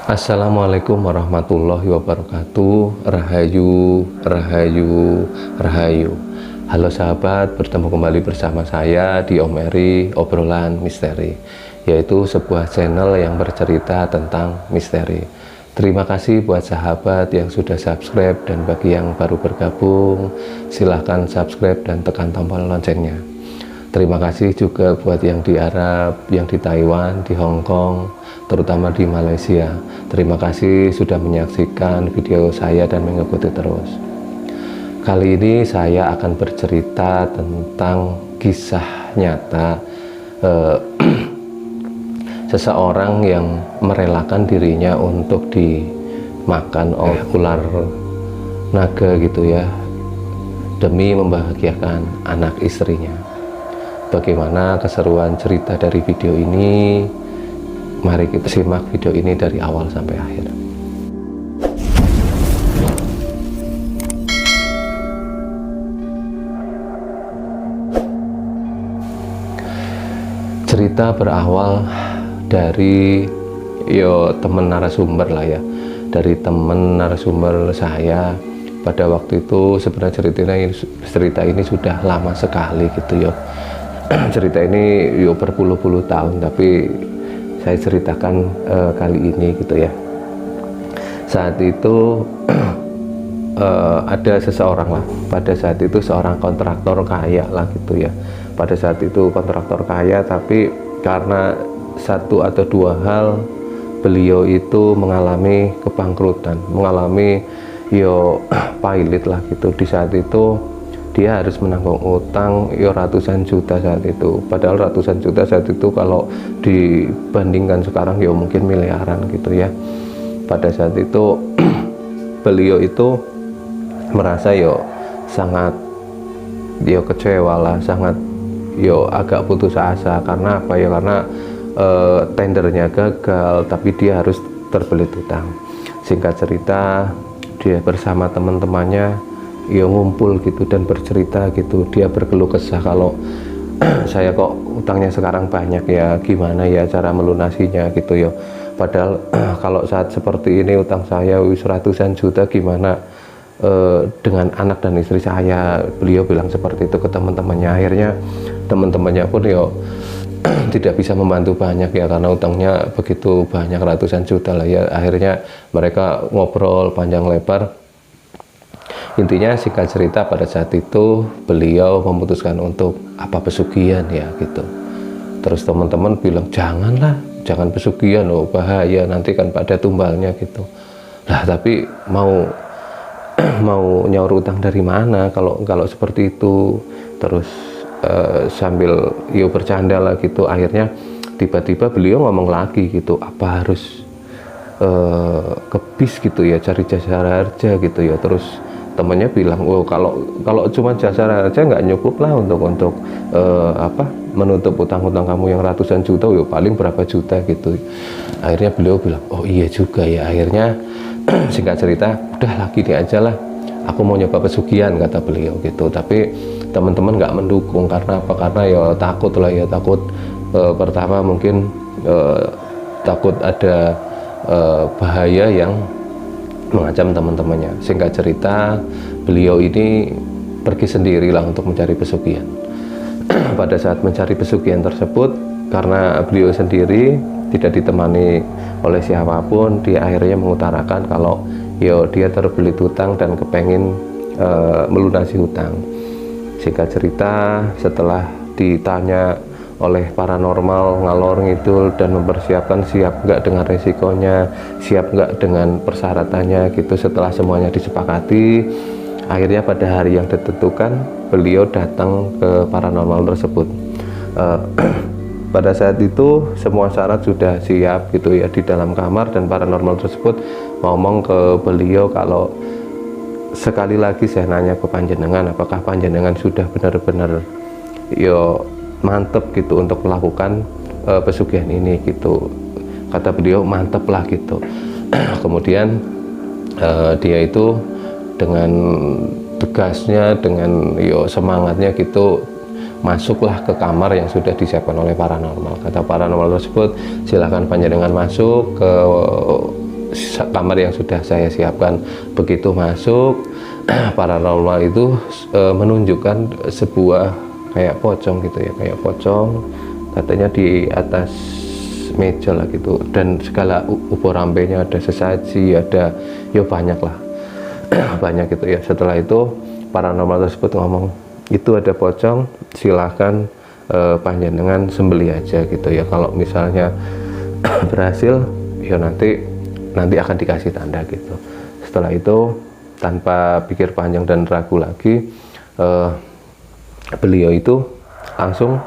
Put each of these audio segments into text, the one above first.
Assalamualaikum warahmatullahi wabarakatuh. Rahayu, rahayu, rahayu. Halo sahabat, bertemu kembali bersama saya di Om Eri, obrolan misteri, yaitu sebuah channel yang bercerita tentang misteri. Terima kasih buat sahabat yang sudah subscribe, dan bagi yang baru bergabung, silahkan subscribe dan tekan tombol loncengnya. Terima kasih juga buat yang di Arab, yang di Taiwan, di Hong Kong, terutama di Malaysia. Terima kasih sudah menyaksikan video saya dan mengikuti terus. Kali ini saya akan bercerita tentang kisah nyata seseorang yang merelakan dirinya untuk dimakan oleh ular naga gitu ya, demi membahagiakan anak istrinya. Bagaimana keseruan cerita dari video ini? Mari kita simak video ini dari awal sampai akhir. Cerita berawal dari teman narasumber lah ya, dari teman narasumber saya. Pada waktu itu sebenarnya cerita ini sudah lama sekali gitu ya. Cerita ini berpuluh-puluh tahun, tapi saya ceritakan kali ini gitu ya. Saat itu ada seseorang lah, pada saat itu seorang kontraktor kaya lah gitu ya. Pada saat itu kontraktor kaya, tapi karena satu atau dua hal, beliau itu mengalami kebangkrutan, mengalami pailit lah gitu. Di saat itu dia harus menanggung utang ratusan juta saat itu. Padahal ratusan juta saat itu kalau dibandingkan sekarang mungkin miliaran gitu ya. Pada saat itu beliau itu merasa sangat kecewa lah, sangat agak putus asa. Karena apa ya? Karena tendernya gagal, tapi dia harus terbelit utang. Singkat cerita, dia bersama teman-temannya ngumpul gitu dan bercerita gitu. Dia berkeluh kesah kalau saya kok utangnya sekarang banyak ya, gimana ya cara melunasinya gitu ya. Padahal kalau saat seperti ini utang saya ratusan juta, gimana dengan anak dan istri saya. Beliau bilang seperti itu ke teman-temannya. Akhirnya teman-temannya pun tidak bisa membantu banyak ya, karena utangnya begitu banyak, ratusan juta lah ya. Akhirnya mereka ngobrol panjang lebar. Intinya singkat cerita, pada saat itu beliau memutuskan untuk pesugihan ya gitu. Terus teman-teman bilang janganlah, jangan pesugihan loh, bahaya, nanti kan pada tumbalnya gitu. Lah tapi mau nyaur utang dari mana kalau seperti itu. Terus sambil bercanda lah gitu. Akhirnya tiba-tiba beliau ngomong lagi gitu, apa harus ke bis gitu ya, cari jasa harja gitu ya. Terus temannya bilang, kalau cuma jasa harja nggak cukup lah untuk menutup utang-utang kamu yang ratusan juta, paling berapa juta gitu. Akhirnya beliau bilang, oh iya juga ya. Akhirnya singkat cerita, udah gini aja lah, aku mau nyoba pesugihan, kata beliau gitu. Tapi teman-teman nggak mendukung. Karena apa? Karena takut lah ya, takut pertama mungkin takut ada bahaya yang mengancam teman-temannya. Singkat cerita, beliau ini pergi sendirilah untuk mencari pesugihan. Pada saat mencari pesugihan tersebut, karena beliau sendiri tidak ditemani oleh siapapun, dia akhirnya mengutarakan kalau dia terbelit hutang dan kepengin melunasi hutang. Singkat cerita, setelah ditanya oleh paranormal ngalor ngidul dan mempersiapkan, siap nggak dengan resikonya, siap nggak dengan persyaratannya gitu. Setelah semuanya disepakati, akhirnya pada hari yang ditentukan beliau datang ke paranormal tersebut. Pada saat itu semua syarat sudah siap gitu ya di dalam kamar, dan paranormal tersebut ngomong ke beliau kalau sekali lagi saya nanya ke panjenengan, apakah panjenengan sudah benar-benar mantep gitu untuk melakukan pesugihan ini gitu. Kata beliau, mantep lah gitu. Kemudian dia itu dengan tegasnya, dengan semangatnya gitu, masuklah ke kamar yang sudah disiapkan oleh paranormal. Kata paranormal tersebut, silakan panjenengan masuk ke kamar yang sudah saya siapkan. Begitu masuk, paranormal itu menunjukkan sebuah kayak pocong gitu ya, kayak pocong katanya di atas meja lah gitu, dan segala ubur rampenya, ada sesaji, ada ya banyak lah banyak gitu ya. Setelah itu paranormal tersebut ngomong, itu ada pocong, silahkan panjenengan sembeli aja gitu ya, kalau misalnya berhasil ya nanti akan dikasih tanda gitu. Setelah itu tanpa pikir panjang dan ragu lagi, beliau itu langsung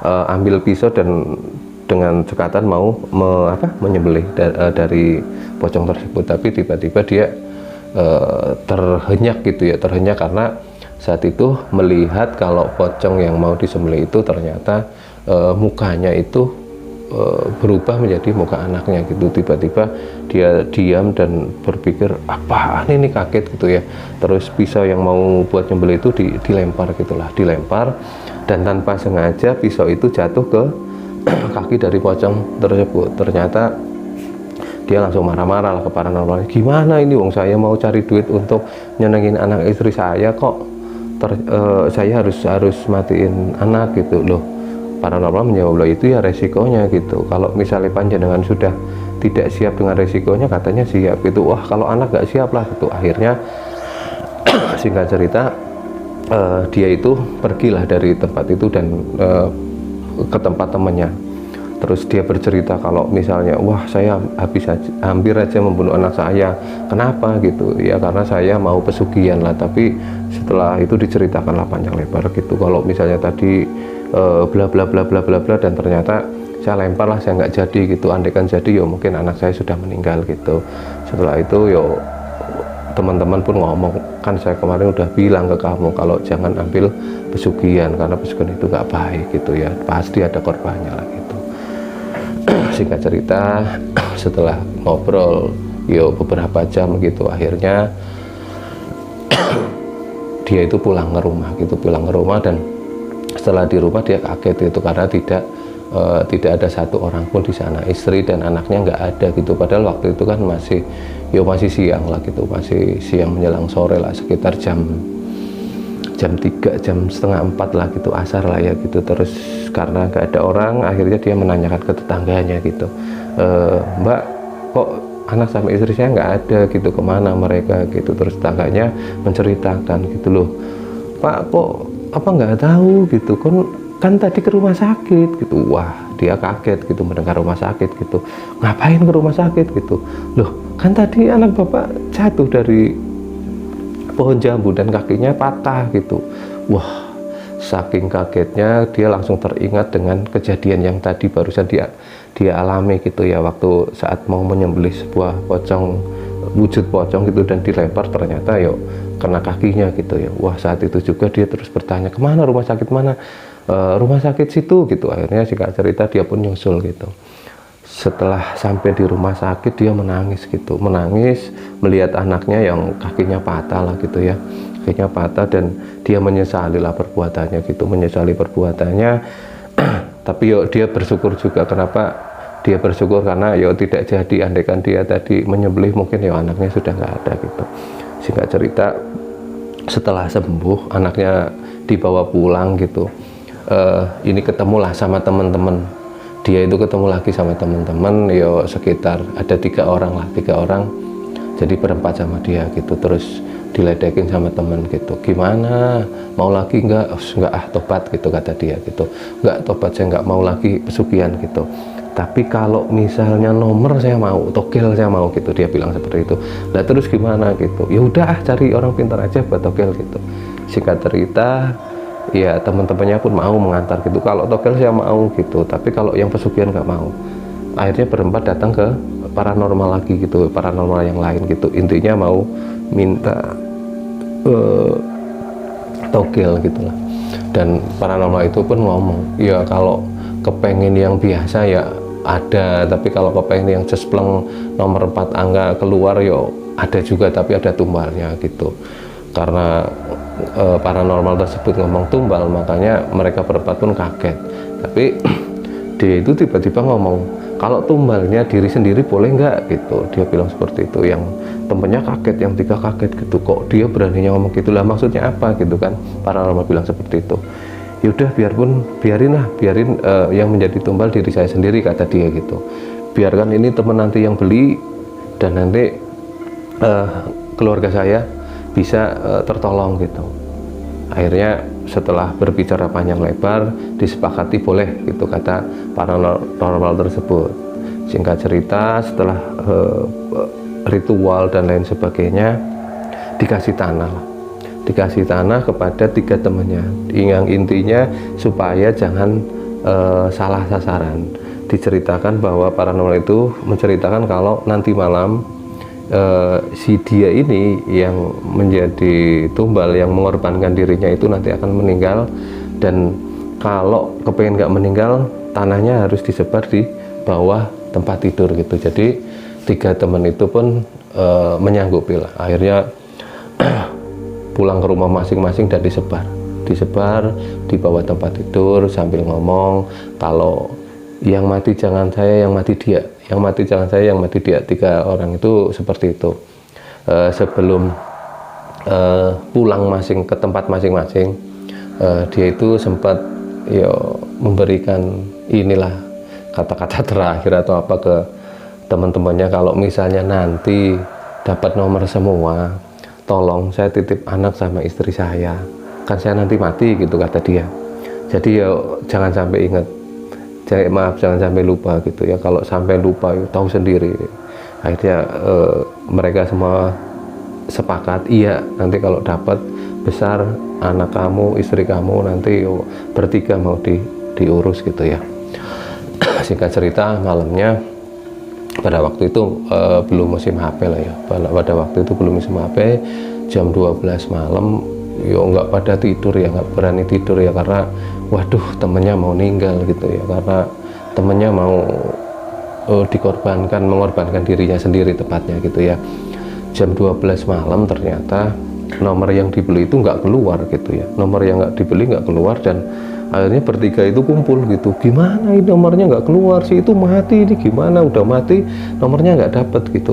ambil pisau dan dengan cekatan mau menyembelih dari pocong tersebut. Tapi tiba-tiba dia terhenyak gitu ya, terhenyak karena saat itu melihat kalau pocong yang mau disembelih itu ternyata mukanya itu berubah menjadi muka anaknya gitu. Tiba-tiba dia diam dan berpikir apaan ini, kaget gitu ya. Terus pisau yang mau buat nyembelih itu dilempar gitulah, dilempar, dan tanpa sengaja pisau itu jatuh ke kaki dari pocong tersebut. Ternyata dia langsung marah-marah lah ke paranormal, gimana ini, wong saya mau cari duit untuk nyenengin anak istri saya, kok saya harus matiin anak gitu loh. Paranormal menjawab, itu ya resikonya gitu, kalau misalnya panjenengan sudah tidak siap dengan resikonya, katanya siap gitu. Wah, kalau anak gak siap lah gitu. Akhirnya singkat cerita, dia itu pergilah dari tempat itu dan ke tempat temannya. Terus dia bercerita kalau misalnya, wah saya hampir aja membunuh anak saya. Kenapa gitu? Ya karena saya mau pesugihan lah. Tapi setelah itu diceritakanlah panjang lebar gitu. Kalau misalnya tadi bla bla bla bla bla bla, dan ternyata saya lempar lah, saya nggak jadi gitu. Andaikan jadi, yo mungkin anak saya sudah meninggal gitu. Setelah itu yo teman-teman pun ngomong, kan saya kemarin udah bilang ke kamu kalau jangan ambil pesugihan, karena pesugihan itu nggak baik gitu ya, pasti ada korbannya lah gitu. Singkat cerita, setelah ngobrol yo beberapa jam gitu, akhirnya dia itu pulang ke rumah dan setelah di rumah dia kaget itu karena tidak ada satu orang pun di sana, istri dan anaknya nggak ada gitu. Padahal waktu itu kan masih siang lah gitu, masih siang menjelang sore lah, sekitar jam 3, jam setengah 4 lah gitu, asar lah ya gitu. Terus karena nggak ada orang, akhirnya dia menanyakan ke tetangganya gitu, Mbak, kok anak sama istri saya nggak ada gitu, kemana mereka gitu. Terus tetangganya menceritakan gitu, loh Pak, kok apa nggak tahu gitu, kan tadi ke rumah sakit gitu. Wah, dia kaget gitu mendengar rumah sakit gitu. Ngapain ke rumah sakit gitu? Loh, kan tadi anak bapak jatuh dari pohon jambu dan kakinya patah gitu. Wah, saking kagetnya dia langsung teringat dengan kejadian yang tadi barusan dia alami gitu ya, waktu saat mau menyembelih sebuah pocong, wujud pocong gitu, dan dilempar ternyata yo kena kakinya gitu ya. Wah, saat itu juga dia terus bertanya, kemana rumah sakit mana? Rumah sakit situ gitu. Akhirnya singkat cerita dia pun nyusul gitu. Setelah sampai di rumah sakit dia menangis gitu, menangis melihat anaknya yang kakinya patah lah gitu ya, kakinya patah, dan dia menyesali lah perbuatannya gitu, menyesali perbuatannya. Tapi yo dia bersyukur juga. Kenapa dia bersyukur? Karena yo tidak jadi, andaikan dia tadi menyembelih mungkin yo anaknya sudah nggak ada gitu. Singkat cerita, setelah sembuh anaknya dibawa pulang gitu. Ini ketemulah sama teman-teman, dia itu ketemu lagi sama teman-teman, yo sekitar ada 3 orang lah, 3 orang jadi berempat sama dia gitu. Terus diledekin sama teman gitu, gimana, mau lagi enggak? Tobat gitu kata dia gitu. Enggak tobat, saya enggak mau lagi pesugihan gitu, tapi kalau misalnya nomor saya mau, togel saya mau gitu, dia bilang seperti itu. Nah terus gimana gitu? Ya udah, cari orang pintar aja buat togel gitu. Singkat cerita, ya teman-temannya pun mau mengantar gitu. Kalau togel saya mau gitu, tapi kalau yang pesugihan nggak mau. Akhirnya berempat datang ke paranormal lagi gitu, paranormal yang lain gitu. Intinya mau minta togel gitulah. Dan paranormal itu pun ngomong, ya kalau kepengen yang biasa ya ada, tapi kalau kepengen yang cespleng nomor 4 angka keluar yo ada juga, tapi ada tumbalnya gitu. Karena paranormal tersebut ngomong tumbal, makanya mereka berempat pun kaget. Tapi dia itu tiba-tiba ngomong, kalau tumbalnya diri sendiri boleh nggak gitu, dia bilang seperti itu. Yang temennya kaget, yang tiga kaget gitu, kok dia beraninya ngomong gitu, lah maksudnya apa gitu kan. Paranormal bilang seperti itu. Yaudah biarin yang menjadi tumbal diri saya sendiri, kata dia gitu. Biarkan ini teman nanti yang beli, dan nanti keluarga saya bisa tertolong gitu. Akhirnya setelah berbicara panjang lebar, disepakati boleh gitu, kata paranormal tersebut. Singkat cerita, setelah ritual dan lain sebagainya, dikasih tanah kepada 3 temannya, yang intinya supaya jangan salah sasaran. Diceritakan bahwa paranormal itu menceritakan kalau nanti malam si dia ini yang menjadi tumbal, yang mengorbankan dirinya itu nanti akan meninggal, dan kalau kepengen nggak meninggal, tanahnya harus disebar di bawah tempat tidur gitu. Jadi 3 teman itu pun menyanggupi lah. Akhirnya pulang ke rumah masing-masing dan disebar di bawah tempat tidur sambil ngomong kalau yang mati jangan saya, yang mati dia, yang mati jangan saya, yang mati dia. 3 orang itu seperti itu. Sebelum pulang ke tempat masing-masing, dia itu sempat memberikan inilah kata-kata terakhir atau apa ke teman-temannya, kalau misalnya nanti dapat nomor semua, tolong saya titip anak sama istri saya, kan saya nanti mati gitu, kata dia. Jadi jangan sampai ingat, jangan sampai lupa gitu ya. Kalau sampai lupa tahu sendiri. Akhirnya mereka semua sepakat, iya nanti kalau dapat besar anak kamu, istri kamu nanti bertiga mau diurus gitu ya. Singkat cerita, malamnya pada waktu itu belum musim HP lah ya. Pada waktu itu belum musim HP, jam 12 malam, nggak pada tidur ya, nggak berani tidur ya, karena waduh temennya mau meninggal gitu ya, karena temennya mau mengorbankan dirinya sendiri tepatnya gitu ya. Jam 12 malam ternyata nomor yang dibeli itu nggak keluar gitu ya, nomor yang nggak dibeli nggak keluar, dan akhirnya bertiga itu kumpul gitu, gimana ini nomornya nggak keluar sih, itu mati, ini gimana, udah mati nomornya nggak dapet gitu.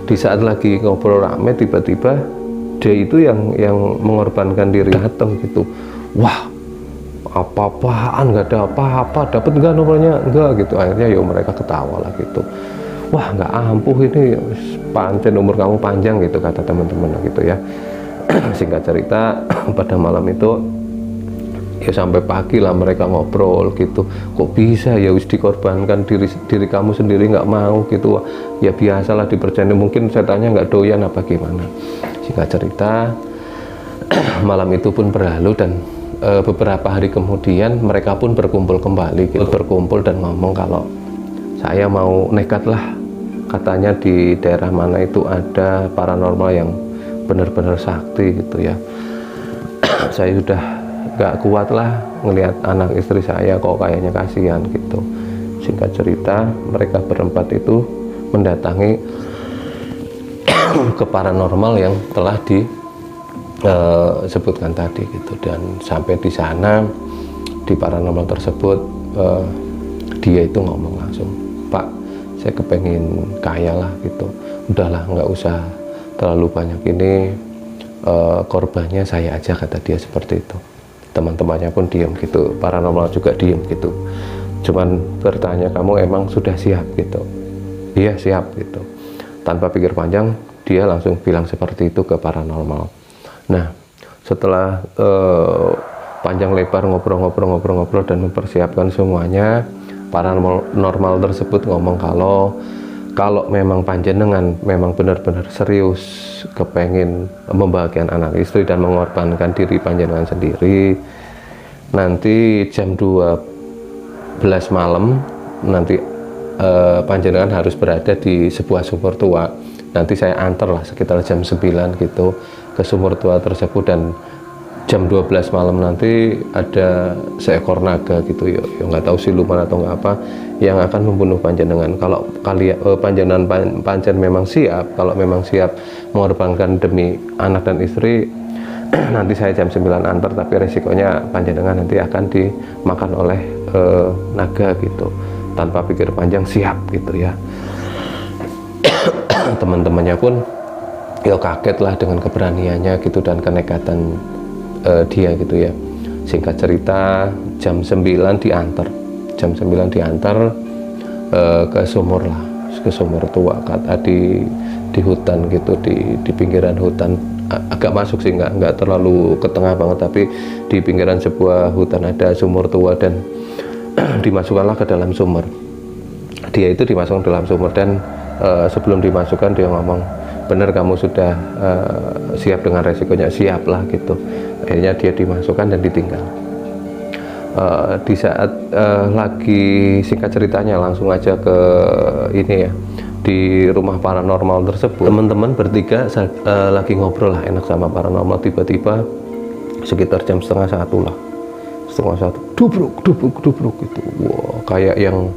Di saat lagi ngobrol rame, tiba-tiba dia itu yang mengorbankan diri datang gitu. Wah, apa-apaan, nggak ada apa-apa, dapat nggak nomornya, enggak gitu. Akhirnya mereka ketawa lah gitu. Wah, nggak ampuh ini, pancen umur kamu panjang gitu, kata teman-teman gitu ya. Singkat cerita, pada malam itu ya sampai pagi lah mereka ngobrol gitu. Kok bisa ya wis dikorbankan diri kamu sendiri, nggak mau gitu. Ya biasalah dipercaya, mungkin setannya nggak doyan apa gimana. Singkat cerita, malam itu pun berlalu, dan beberapa hari kemudian mereka pun berkumpul kembali gitu. Berkumpul dan ngomong kalau saya mau nekat lah, katanya di daerah mana itu ada paranormal yang benar-benar sakti gitu ya. Saya sudah gak kuat lah ngelihat anak istri saya kok kayaknya kasihan gitu. Singkat cerita, mereka berempat itu mendatangi ke paranormal yang telah disebutkan tadi gitu, dan sampai di sana, di paranormal tersebut, dia itu ngomong langsung, Pak, saya kepengen kaya lah gitu, udahlah nggak usah terlalu banyak ini, korbannya saya aja, kata dia seperti itu. Teman-temannya pun diem gitu, paranormal juga diem gitu, cuman bertanya, kamu emang sudah siap gitu? Iya siap gitu. Tanpa pikir panjang, dia langsung bilang seperti itu ke paranormal. Nah, setelah panjang lebar ngobrol dan mempersiapkan semuanya, paranormal tersebut ngomong kalau memang panjenengan memang benar-benar serius kepengen membahagiakan anak istri dan mengorbankan diri panjenengan sendiri, nanti jam 12 malam nanti panjenengan harus berada di sebuah sumur tua. Nanti saya antar lah sekitar jam 9 gitu ke sumur tua tersebut, dan jam 12 malam nanti ada seekor naga gitu ya, nggak tahu siluman atau nggak apa, yang akan membunuh panjenengan. Kalau kalian panjenengan memang siap, kalau memang siap mengorbankan demi anak dan istri, nanti saya jam 9 antar, tapi resikonya panjenengan nanti akan dimakan oleh naga gitu. tanpa pikir panjang siap gitu ya. Teman-temannya pun ya kaget lah dengan keberaniannya gitu dan kenekatan dia gitu ya. Singkat cerita jam 9 diantar ke sumur lah, ke sumur tua di hutan gitu, di pinggiran hutan, agak masuk sih, nggak terlalu ke tengah banget, tapi di pinggiran sebuah hutan ada sumur tua dan dimasukkanlah ke dalam sumur. Dia itu dimasukkan dalam sumur dan sebelum dimasukkan dia ngomong, benar kamu sudah siap dengan resikonya? Siap lah gitu. Akhirnya dia dimasukkan dan ditinggal. Di saat lagi, singkat ceritanya langsung aja ke ini ya, di rumah paranormal tersebut, teman-teman bertiga lagi ngobrol lah enak sama paranormal, tiba-tiba sekitar jam setengah satu dubruk gitu. Wow, kayak yang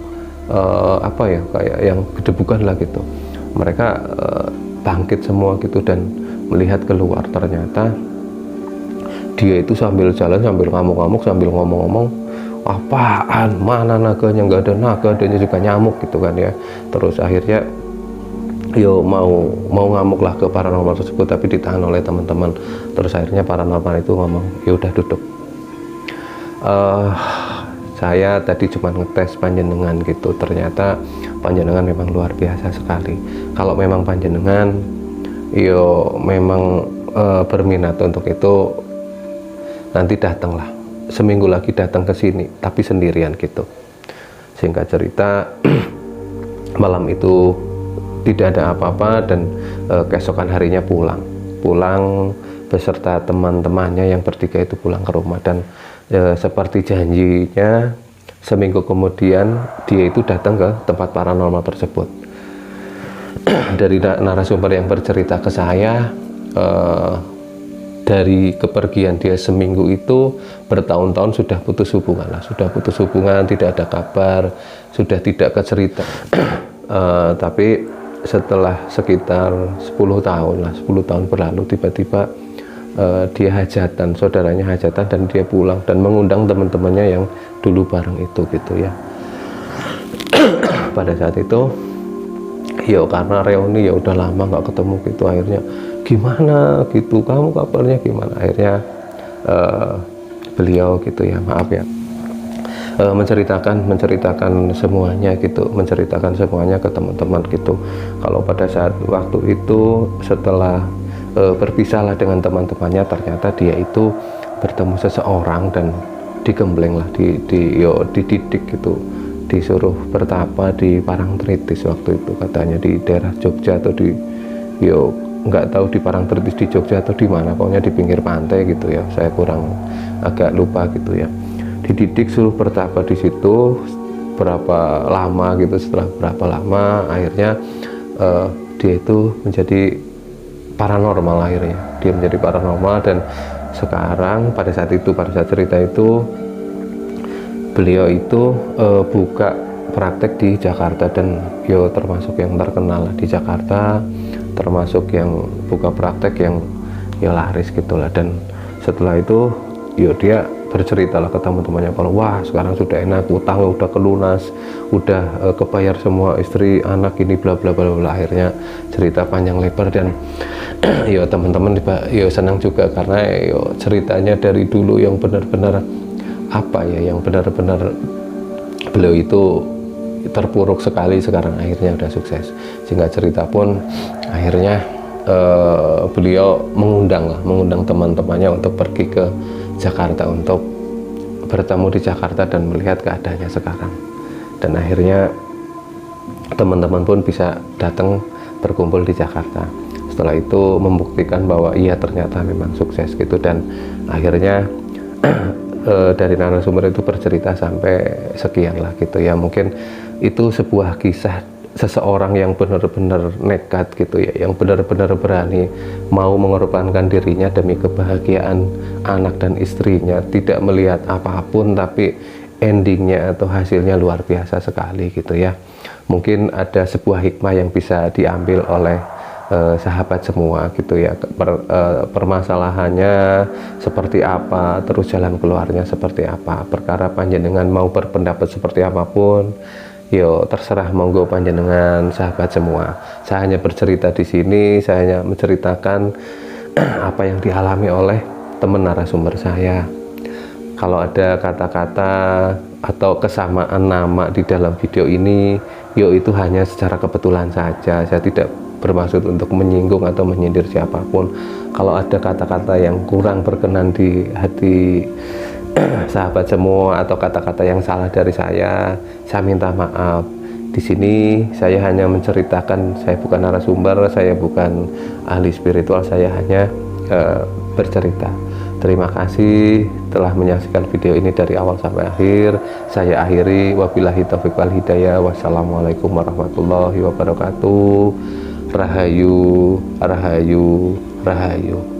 kayak yang gedebukan lah gitu. Mereka bangkit semua gitu dan melihat keluar. Ternyata dia itu sambil jalan, sambil ngamuk-ngamuk, sambil ngomong-ngomong, apaan, mana naganya? Nggak ada naga, adanya juga nyamuk gitu kan ya. Terus akhirnya yo mau ngamuk lah ke paranormal tersebut, tapi ditahan oleh teman-teman. Terus akhirnya paranormal itu ngomong, ya udah duduk, saya tadi cuma ngetes panjenengan gitu. Ternyata panjenengan memang luar biasa sekali. Kalau memang panjenengan yo memang berminat untuk itu, nanti datanglah seminggu lagi, datang ke sini tapi sendirian gitu. Singkat cerita malam itu tidak ada apa-apa dan keesokan harinya pulang beserta teman-temannya yang bertiga itu pulang ke rumah. Dan seperti janjinya, seminggu kemudian dia itu datang ke tempat paranormal tersebut. Dari narasumber yang bercerita ke saya, dari kepergian dia seminggu itu, bertahun-tahun sudah putus hubungan, tidak ada kabar, sudah tidak kecerita. Tapi setelah sekitar 10 tahun berlalu, tiba-tiba dia hajatan, saudaranya hajatan, dan dia pulang dan mengundang teman-temannya yang dulu bareng itu gitu ya. Pada saat itu ya karena reuni, ya udah lama nggak ketemu gitu, akhirnya gimana gitu, kamu kabarnya gimana? Akhirnya beliau gitu ya, maaf ya, menceritakan semuanya gitu, menceritakan semuanya ke teman-teman gitu. Kalau pada saat waktu itu, setelah berpisahlah dengan teman-temannya, ternyata dia itu bertemu seseorang dan digembleng lah, dididik gitu, disuruh bertapa di Parangtritis waktu itu, katanya di daerah Jogja atau di nggak tahu di Parangtritis di Jogja atau di mana, pokoknya di pinggir pantai gitu ya, saya agak lupa gitu ya. Dididik, suruh bertapa di situ berapa lama gitu. Setelah berapa lama akhirnya dia itu menjadi paranormal. Akhirnya dia menjadi paranormal, dan sekarang pada saat cerita itu beliau itu buka praktek di Jakarta, dan termasuk yang terkenal di Jakarta, termasuk yang buka praktek yang laris gitulah. Dan setelah itu dia berceritalah ke teman-temannya kalau wah sekarang sudah enak, utang udah kelunas, udah kebayar semua, istri anak ini bla bla bla bla. Akhirnya cerita panjang lebar, dan teman-teman senang juga karena ceritanya dari dulu yang benar-benar yang benar-benar beliau itu terpuruk sekali, sekarang akhirnya udah sukses. Sehingga cerita pun akhirnya beliau mengundang teman-temannya untuk pergi ke Jakarta, untuk bertemu di Jakarta dan melihat keadaannya sekarang. Dan akhirnya teman-teman pun bisa datang berkumpul di Jakarta. Setelah itu membuktikan bahwa iya ternyata memang sukses gitu. Dan akhirnya dari narasumber itu bercerita sampai sekian lah gitu ya. Mungkin itu sebuah kisah seseorang yang benar-benar nekat gitu ya, yang benar-benar berani mau mengorbankan dirinya demi kebahagiaan anak dan istrinya, tidak melihat apapun, tapi endingnya atau hasilnya luar biasa sekali gitu ya. Mungkin ada sebuah hikmah yang bisa diambil oleh sahabat semua gitu ya. Permasalahannya seperti apa, terus jalan keluarnya seperti apa. Perkara panjenengan mau berpendapat seperti apapun, yo terserah, monggo panjenengan sahabat semua. Saya hanya bercerita di sini, saya hanya menceritakan apa yang dialami oleh teman narasumber saya. Kalau ada kata-kata atau kesamaan nama di dalam video ini, yo itu hanya secara kebetulan saja. Saya tidak bermaksud untuk menyinggung atau menyindir siapapun. Kalau ada kata-kata yang kurang berkenan di hati sahabat semua atau kata-kata yang salah dari saya minta maaf. Di sini saya hanya menceritakan, saya bukan narasumber, saya bukan ahli spiritual, saya hanya bercerita. Terima kasih telah menyaksikan video ini dari awal sampai akhir. Saya akhiri, wabillahi taufiq wal hidayah. Wassalamualaikum warahmatullahi wabarakatuh. Rahayu, rahayu, rahayu.